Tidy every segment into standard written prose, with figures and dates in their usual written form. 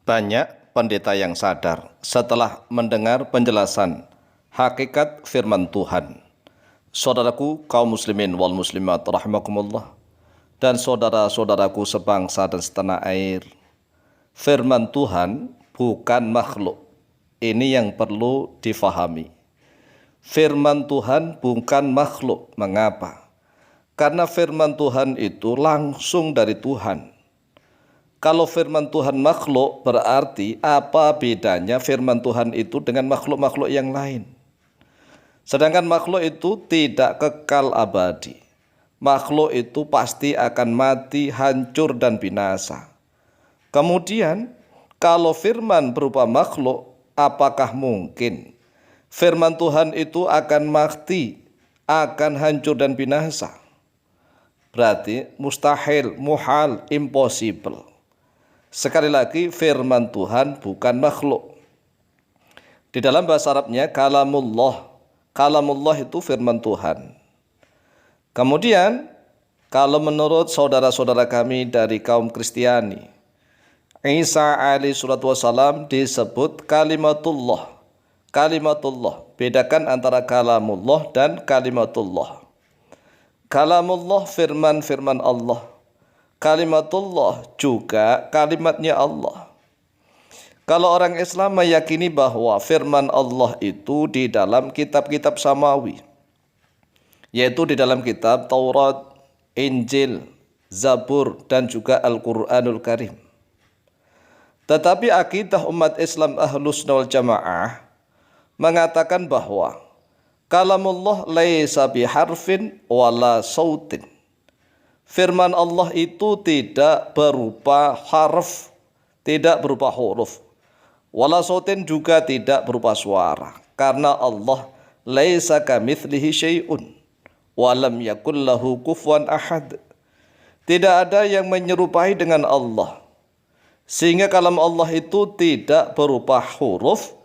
Banyak pendeta yang sadar setelah mendengar penjelasan hakikat firman Tuhan. Saudaraku kaum muslimin wal muslimat rahimakumullah, dan saudara-saudaraku sebangsa dan setanah air, firman Tuhan bukan makhluk. Ini yang perlu difahami. Firman Tuhan bukan makhluk. Mengapa? Karena firman Tuhan itu langsung dari Tuhan. Kalau firman Tuhan makhluk, berarti apa bedanya firman Tuhan itu dengan makhluk-makhluk yang lain? Sedangkan makhluk itu tidak kekal abadi. Makhluk itu pasti akan mati, hancur dan binasa. Kemudian, kalau firman berupa makhluk, apakah mungkin firman Tuhan itu akan mati, akan hancur dan binasa? Berarti mustahil, muhal, impossible. Sekali lagi, firman Tuhan bukan makhluk. Di dalam bahasa Arabnya kalamullah. Kalamullah itu firman Tuhan. Kemudian, kalau menurut saudara-saudara kami dari kaum Kristiani, Isa alaihi salatu wassalam disebut kalimatullah. Kalimatullah. Bedakan antara kalamullah dan kalimatullah. Kalamullah firman-firman Allah. Kalimatullah juga kalimatnya Allah. Kalau orang Islam meyakini bahwa firman Allah itu di dalam kitab-kitab samawi, yaitu di dalam kitab Taurat, Injil, Zabur, dan juga Al-Quranul Karim. Tetapi akidah umat Islam Ahlus Sunnah wal Jamaah mengatakan bahwa kalamullah laisa biharfin wala sautin. Firman Allah itu tidak berupa harf, tidak berupa huruf. Wala sautin juga tidak berupa suara. Karena Allah laisa kamitslihi syai'un wa lam yakul lahu kufuwan ahad. Tidak ada yang menyerupai dengan Allah. Sehingga kalam Allah itu tidak berupa huruf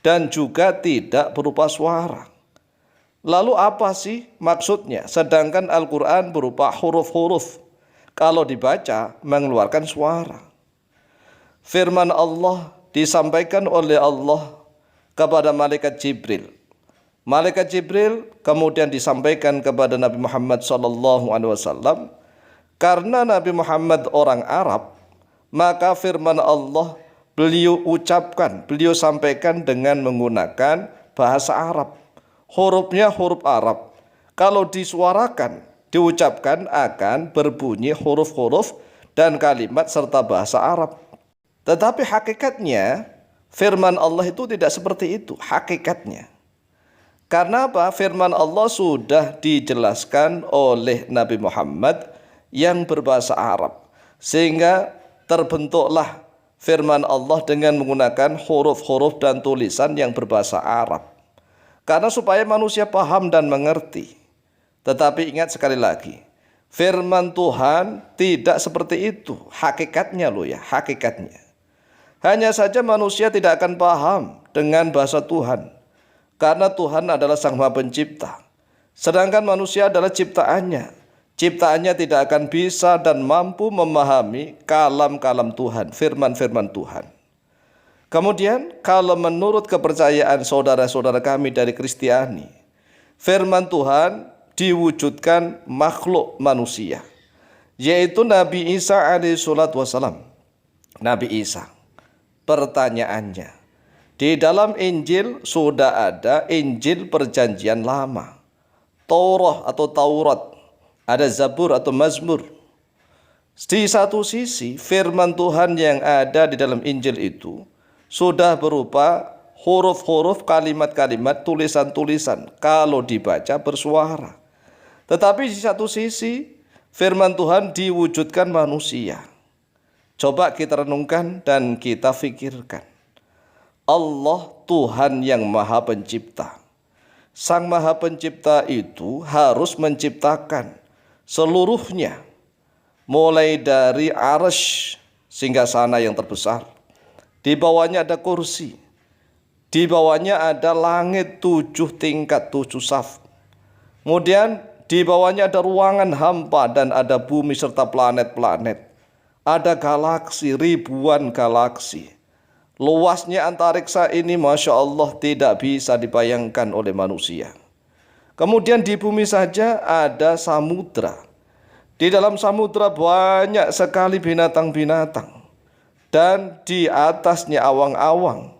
dan juga tidak berupa suara. Lalu apa sih maksudnya? Sedangkan Al-Quran berupa huruf-huruf. Kalau dibaca mengeluarkan suara. Firman Allah disampaikan oleh Allah kepada malaikat Jibril. Malaikat Jibril kemudian disampaikan kepada Nabi Muhammad SAW. Karena Nabi Muhammad orang Arab, maka firman Allah beliau ucapkan, beliau sampaikan dengan menggunakan bahasa Arab. Hurufnya huruf Arab. Kalau disuarakan, diucapkan akan berbunyi huruf-huruf dan kalimat serta bahasa Arab. Tetapi hakikatnya firman Allah itu tidak seperti itu. Hakikatnya. Karena apa? Firman Allah sudah dijelaskan oleh Nabi Muhammad yang berbahasa Arab. Sehingga terbentuklah firman Allah dengan menggunakan huruf-huruf dan tulisan yang berbahasa Arab. Karena supaya manusia paham dan mengerti. Tetapi ingat sekali lagi, firman Tuhan tidak seperti itu. Hakikatnya loh ya, hakikatnya. Hanya saja manusia tidak akan paham dengan bahasa Tuhan. Karena Tuhan adalah Sang Maha Pencipta. Sedangkan manusia adalah ciptaannya. Ciptaannya tidak akan bisa dan mampu memahami kalam-kalam Tuhan, firman-firman Tuhan. Kemudian kalau menurut kepercayaan saudara-saudara kami dari Kristiani, firman Tuhan diwujudkan makhluk manusia, yaitu Nabi Isa alaihi salatu wassalam. Nabi Isa, pertanyaannya, di dalam Injil sudah ada Injil perjanjian lama, Taurat, ada Zabur atau Mazmur. Di satu sisi firman Tuhan yang ada di dalam Injil itu sudah berupa huruf-huruf, kalimat-kalimat, tulisan-tulisan kalau dibaca bersuara. Tetapi di satu sisi firman Tuhan diwujudkan manusia. Coba kita renungkan dan kita fikirkan. Allah Tuhan yang Maha Pencipta. Sang Maha Pencipta itu harus menciptakan seluruhnya. Mulai dari arsy singgasana yang terbesar. Di bawahnya ada kursi. Di bawahnya ada langit 7 tingkat, 7 saf. Kemudian di bawahnya ada ruangan hampa dan ada bumi serta planet-planet. Ada galaksi, ribuan galaksi. Luasnya antariksa ini Masya Allah tidak bisa dibayangkan oleh manusia. Kemudian di bumi saja ada samudra. Di dalam samudra banyak sekali binatang-binatang. Dan di atasnya awang-awang.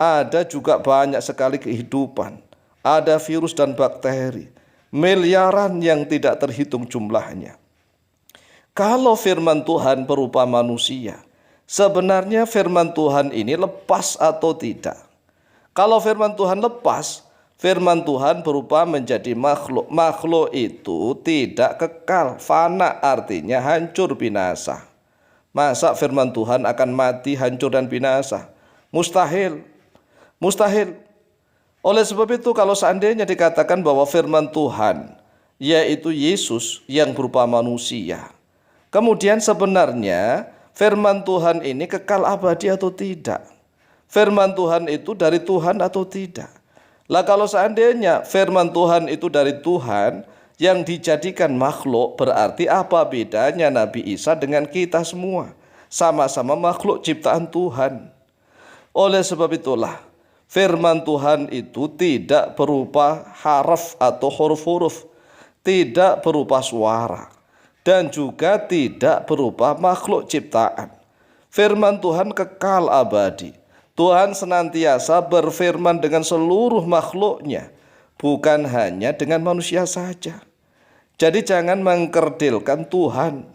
Ada juga banyak sekali kehidupan. Ada virus dan bakteri. Miliaran yang tidak terhitung jumlahnya. Kalau firman Tuhan berupa manusia, sebenarnya firman Tuhan ini lepas atau tidak? Kalau firman Tuhan lepas, firman Tuhan berupa menjadi makhluk. Makhluk itu tidak kekal, fana artinya hancur binasa. Masa firman Tuhan akan mati, hancur dan binasa? Mustahil. Mustahil. Oleh sebab itu kalau seandainya dikatakan bahwa firman Tuhan, yaitu Yesus yang berupa manusia, kemudian sebenarnya firman Tuhan ini kekal abadi atau tidak? Firman Tuhan itu dari Tuhan atau tidak? Lah kalau seandainya firman Tuhan itu dari Tuhan yang dijadikan makhluk, berarti apa bedanya Nabi Isa dengan kita semua? Sama-sama makhluk ciptaan Tuhan. Oleh sebab itulah firman Tuhan itu tidak berupa haraf atau huruf-huruf, tidak berupa suara, dan juga tidak berupa makhluk ciptaan. Firman Tuhan kekal abadi. Tuhan senantiasa berfirman dengan seluruh makhluknya, bukan hanya dengan manusia saja. Jadi jangan mengkerdilkan Tuhan.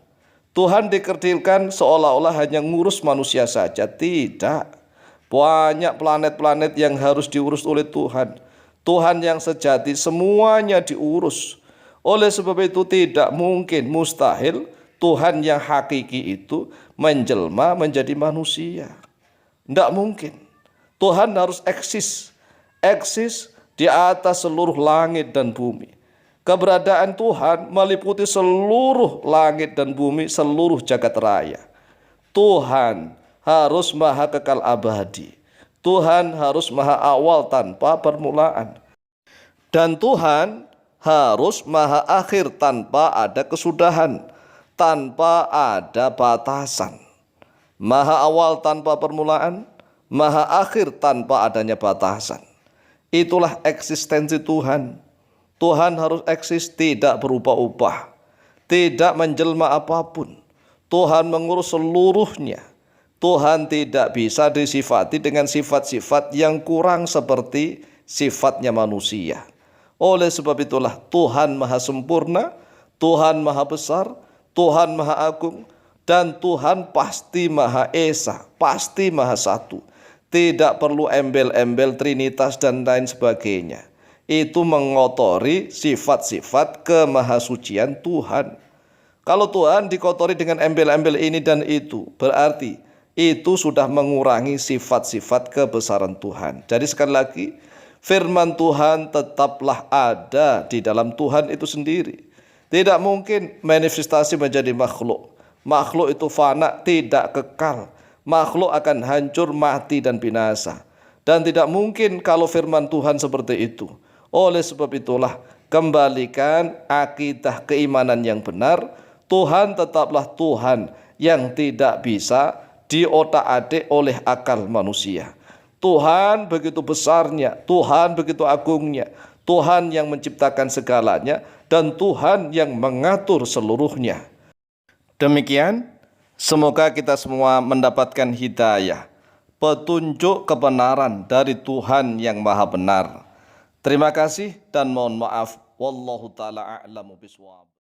Tuhan dikerdilkan seolah-olah hanya ngurus manusia saja. Tidak. Banyak planet-planet yang harus diurus oleh Tuhan. Tuhan yang sejati semuanya diurus. Oleh sebab itu tidak mungkin, mustahil Tuhan yang hakiki itu menjelma menjadi manusia. Tidak mungkin. Tuhan harus eksis. Eksis di atas seluruh langit dan bumi. Keberadaan Tuhan meliputi seluruh langit dan bumi, seluruh jagat raya. Tuhan harus maha kekal abadi. Tuhan harus maha awal tanpa permulaan. Dan Tuhan harus maha akhir tanpa ada kesudahan, tanpa ada batasan. Maha awal tanpa permulaan, maha akhir tanpa adanya batasan. Itulah eksistensi Tuhan. Tuhan harus eksis, tidak berubah-ubah, tidak menjelma apapun. Tuhan mengurus seluruhnya. Tuhan tidak bisa disifati dengan sifat-sifat yang kurang seperti sifatnya manusia. Oleh sebab itulah Tuhan maha sempurna, Tuhan maha besar, Tuhan maha agung, dan Tuhan pasti maha esa, pasti maha satu. Tidak perlu embel-embel trinitas dan lain sebagainya. Itu mengotori sifat-sifat kemahasucian Tuhan. Kalau Tuhan dikotori dengan embel-embel ini dan itu, berarti itu sudah mengurangi sifat-sifat kebesaran Tuhan. Jadi sekali lagi, firman Tuhan tetaplah ada di dalam Tuhan itu sendiri. Tidak mungkin manifestasi menjadi makhluk. Makhluk itu fana, tidak kekal. Makhluk akan hancur, mati, dan binasa. Dan tidak mungkin kalau firman Tuhan seperti itu. Oleh sebab itulah, kembalikan akidah keimanan yang benar. Tuhan tetaplah Tuhan yang tidak bisa diotak-atik oleh akal manusia. Tuhan begitu besarnya, Tuhan begitu agungnya, Tuhan yang menciptakan segalanya, dan Tuhan yang mengatur seluruhnya. Demikian, semoga kita semua mendapatkan hidayah, petunjuk kebenaran dari Tuhan yang maha benar. Terima kasih dan mohon maaf. Wallahu ta'ala a'lamu bishawab.